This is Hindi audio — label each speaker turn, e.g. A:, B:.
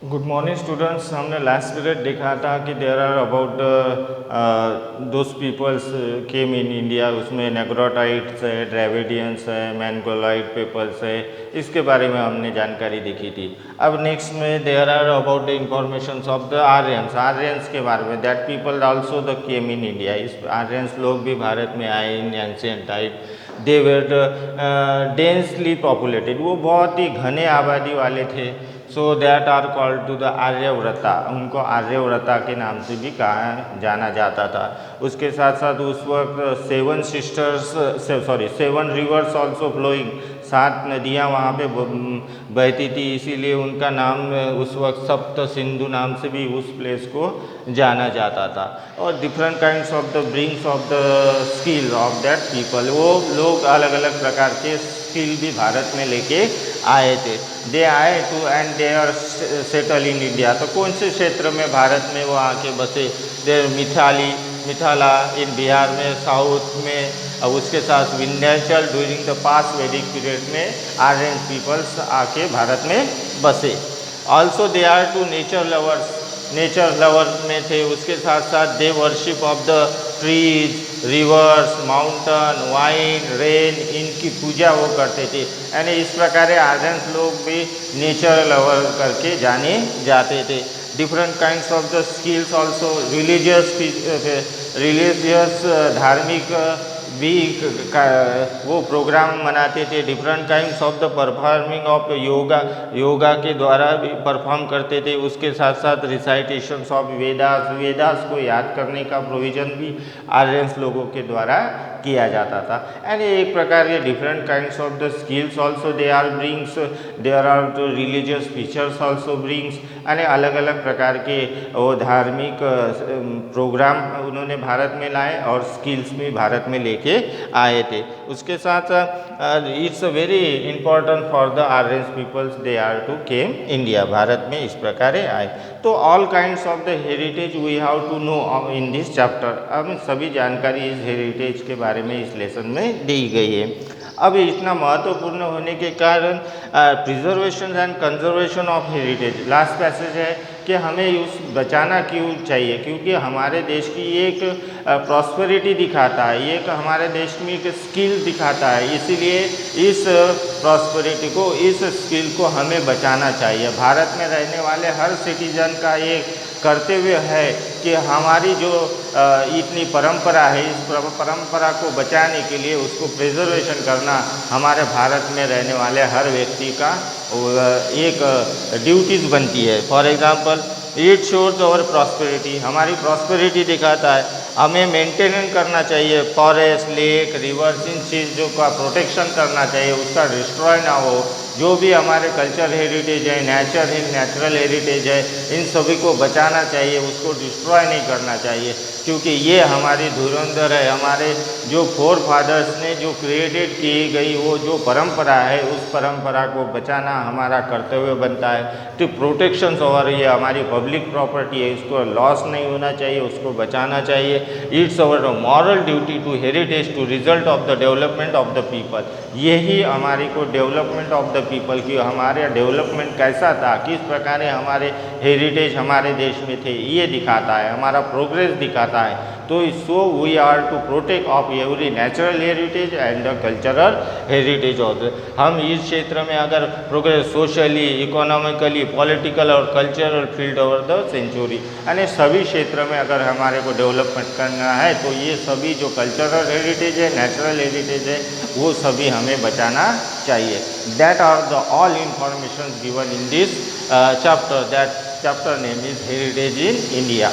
A: Good morning students. हमने लास्ट पीरियड देखा था कि there are about those peoples came in India. उसमें नेग्रोटाइट्स है, ड्राविडियंस है, मैंगोलाइट पीपल्स है, इसके बारे में हमने जानकारी देखी थी। अब नेक्स्ट में there are about the information of the Aryans के बारे में, that people also the came in India. इस आर्यंस लोग भी भारत में आए in ancient time. They were densely populated, वो बहुत ही घने आबादी वाले थे। So that are called to the Aryavarta, उनको आर्यव्रता के नाम से भी कहा जाना जाता था। उसके साथ साथ उस वक्त 7 रिवर्स ऑल्सो फ्लोइंग, 7 नदियाँ वहाँ पे बहती थी, इसीलिए उनका नाम उस वक्त सप्त सिंधु नाम से भी उस प्लेस को जाना जाता था। और different kinds of the brings of the skill of that people, वो लोग अलग अलग प्रकार के स्किल भी भारत में लेके आए थे। दे आए to and they are settle in India. तो कौन से क्षेत्र में भारत में वो आके बसे? देर मिथाला इन बिहार में, साउथ में, और उसके साथ विंध्याचल ड्यूरिंग द पास्ट वैदिक पीरियड में आर्यन पीपल्स आके भारत में बसे। Also they are to nature lover में थे। उसके साथ साथ they worship of the trees, rivers, mountain, wine, rain, इनकी पूजा वो करते थे। यानी इस प्रकार आर्यंस लोग भी नेचर लवर करके जाने जाते थे। Different kinds of the skills also, religious धार्मिक भी वो प्रोग्राम मनाते थे। Different kinds of the performing of yoga के द्वारा भी परफॉर्म करते थे। उसके साथ साथ रिसाइटेशंस ऑफ वेदास को याद करने का प्रोविज़न भी आर्यंस लोगों के द्वारा किया जाता था। यानी एक प्रकार के different kinds of the skills also they are brings, there are the religious features also brings. यानी अलग अलग प्रकार के वो धार्मिक प्रोग्राम उन्होंने भारत में लाए और स्किल्स भी भारत में लेके आए थे। उसके साथ it's very important for the Aryans peoples, they are to came India, Bharat में इस प्रकार आए। तो all kinds of the heritage we have to know in this chapter. अब सभी जानकारी इस हेरिटेज के बारे में इस लेसन में दी गई है। अब इतना महत्वपूर्ण होने के कारण preservation and conservation of heritage, last passage है कि हमें उस बचाना क्यों चाहिए, क्योंकि हमारे देश की एक प्रॉस्पेरिटी दिखाता है, ये एक हमारे देश में एक स्किल दिखाता है। इसीलिए इस प्रॉस्पेरिटी को, इस स्किल को हमें बचाना चाहिए। भारत में रहने वाले हर सिटीजन का ये कर्तव्य है कि हमारी जो इतनी परंपरा है, इस परंपरा को बचाने के लिए उसको प्रिजर्वेशन करना हमारे भारत में रहने वाले हर व्यक्ति का एक ड्यूटीज़ बनती है। For example it shows our prosperity, हमारी प्रॉस्पेरिटी दिखाता है। हमें मेंटेन करना चाहिए फॉरेस्ट, लेक, रिवर्स, इन चीज़ों का प्रोटेक्शन करना चाहिए, उसका डिस्ट्रॉय ना हो। जो भी हमारे कल्चर हेरिटेज है, नेचुरल हेरिटेज है, इन सभी को बचाना चाहिए, उसको डिस्ट्रॉय नहीं करना चाहिए, क्योंकि ये हमारी धुरंधर है। हमारे जो फोर फादर्स ने जो क्रिएटेड की गई वो जो परंपरा है, उस परंपरा को बचाना हमारा कर्तव्य बनता है। तो प्रोटेक्शन और ये हमारी पब्लिक प्रॉपर्टी है, इसको लॉस नहीं होना चाहिए, उसको बचाना चाहिए। It's our moral duty to heritage to result of the development of the people. यही हमारी को डेवलपमेंट ऑफ द पीपल की, हमारे डेवलपमेंट कैसा था, किस प्रकार हमारे हेरिटेज हमारे देश में थे, ये दिखाता है, हमारा प्रोग्रेस दिखाता है। तो so we are to protect of every natural heritage and the cultural heritage of. हम इस क्षेत्र में अगर प्रोग्रेस सोशली, इकोनॉमिकली, पॉलिटिकल और cultural field over the century, यानी सभी क्षेत्र में अगर हमारे को डेवलपमेंट करना है तो ये सभी जो कल्चरल हेरिटेज है, नेचुरल हेरिटेज है, वो सभी हमें बचाना चाहिए। That are the all information given in this chapter. That chapter name is heritage in India.